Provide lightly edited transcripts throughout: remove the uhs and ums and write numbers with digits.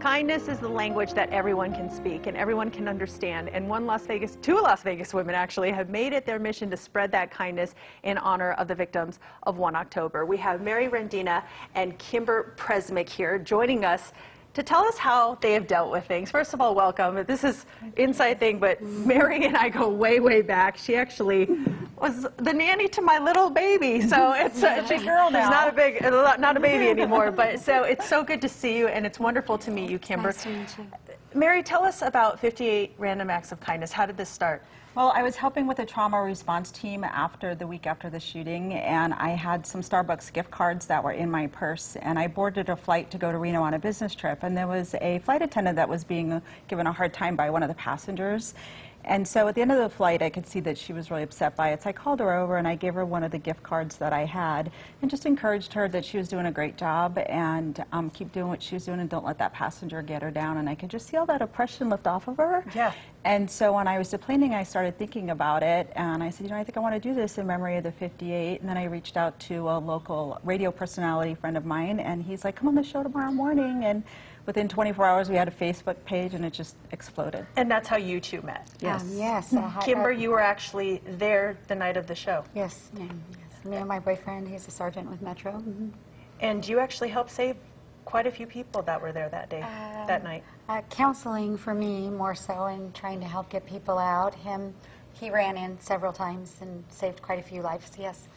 Kindness is the language that everyone can speak and everyone can understand. And two Las Vegas women actually have made it their mission to spread that kindness in honor of the victims of 1 October. We have Mary Rendina and Kimber Presmick here joining us to tell us how they have dealt with things. First of all, welcome. This is inside thing, but Mary and I go way, way back. She actually was the nanny to my little baby, so it's she's a girl now. She's not a baby anymore. But so it's so good to see you, and it's wonderful to meet you, Kimber. Nice to meet you. Mary, tell us about 58 Random Acts of Kindness. How did this start? Well, I was helping with the trauma response team the week after the shooting, and I had some Starbucks gift cards that were in my purse, and I boarded a flight to go to Reno on a business trip, and there was a flight attendant that was being given a hard time by one of the passengers. And so at the end of the flight, I could see that she was really upset by it. So I called her over and I gave her one of the gift cards that I had and just encouraged her that she was doing a great job and keep doing what she was doing and don't let that passenger get her down. And I could just see all that oppression lift off of her. Yeah. And so when I was deplaning, I started thinking about it. And I said, you know, I think I want to do this in memory of the 58. And then I reached out to a local radio personality friend of mine. And he's like, come on the show tomorrow morning. And within 24 hours, we had a Facebook page, and it just exploded. And that's how you two met. Yes. Yes. Kimber, you were actually there the night of the show. Yes. Yes. Me and my boyfriend, he's a sergeant with Metro. Mm-hmm. And you actually helped save quite a few people that were there that day, that night. Counseling for me more so, and trying to help get people out. He ran in several times and saved quite a few lives. Yes.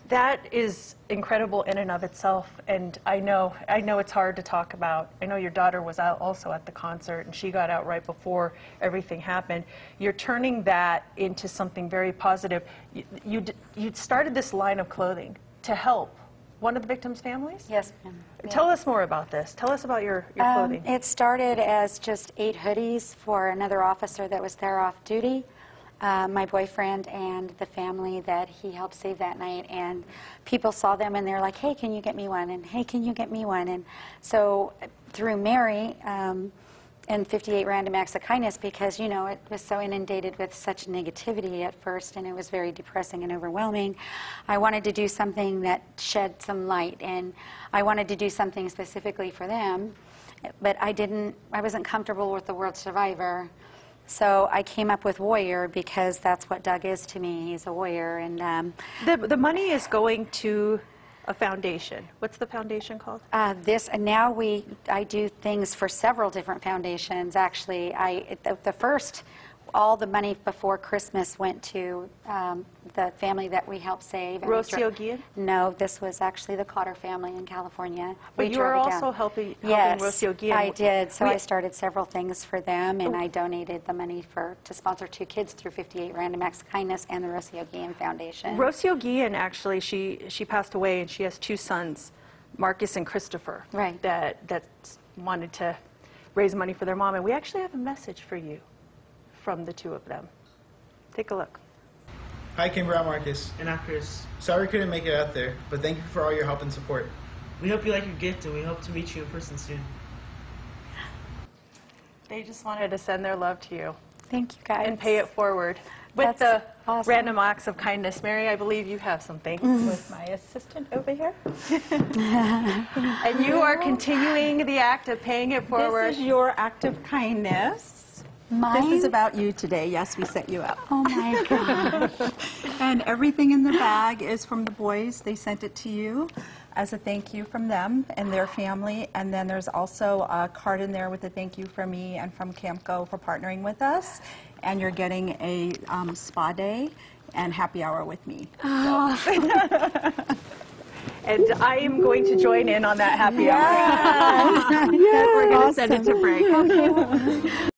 That is incredible in and of itself, and I know it's hard to talk about. I know your daughter was out also at the concert, and she got out right before everything happened. You're turning that into something very positive. You started this line of clothing to help one of the victims' families? Yes, ma'am. Yeah. Tell us more about this. Tell us about your clothing. It started as just 8 hoodies for another officer that was there off duty. My boyfriend and the family that he helped save that night, and people saw them and they're like, hey, can you get me one? And hey, can you get me one? And so through Mary and 58 Random Acts of Kindness, because, you know, it was so inundated with such negativity at first, and it was very depressing and overwhelming, I wanted to do something that shed some light, and I wanted to do something specifically for them, but I wasn't comfortable with the word survivor. So I came up with Warrior because that's what Doug is to me. He's a warrior. And the money is going to a foundation. What's the foundation called? I do things for several different foundations. Actually, all the money before Christmas went to the family that we helped save. Rocio Guillen? No, this was actually the Cotter family in California. But you were also helping Rocio Guillen. I did. So I started several things for them, and I donated the money to sponsor 2 kids through 58 Random Acts of Kindness and the Rocio Guillen Foundation. Rocio Guillen, actually, she passed away, and she has 2 sons, Marcus and Christopher, right, that wanted to raise money for their mom. And we actually have a message for you from the 2 of them. Take a look. Hi, Kimber. I'm Marcus. And I'm Chris. Sorry we couldn't make it out there, but thank you for all your help and support. We hope you like your gift, and we hope to meet you in person soon. They just wanted to send their love to you. Thank you, guys. And pay it forward. With the Random Acts of Kindness. Mary, I believe you have something. With my assistant over here. And you are continuing the act of paying it forward. This is your act of kindness. Mine? This is about you today. Yes, we set you up. Oh my God. And everything in the bag is from the boys. They sent it to you as a thank you from them and their family. And then there's also a card in there with a thank you from me and from Camco for partnering with us. And you're getting a spa day and happy hour with me. Oh. And I am going to join in on that happy hour. Yes. We're going to send it to break.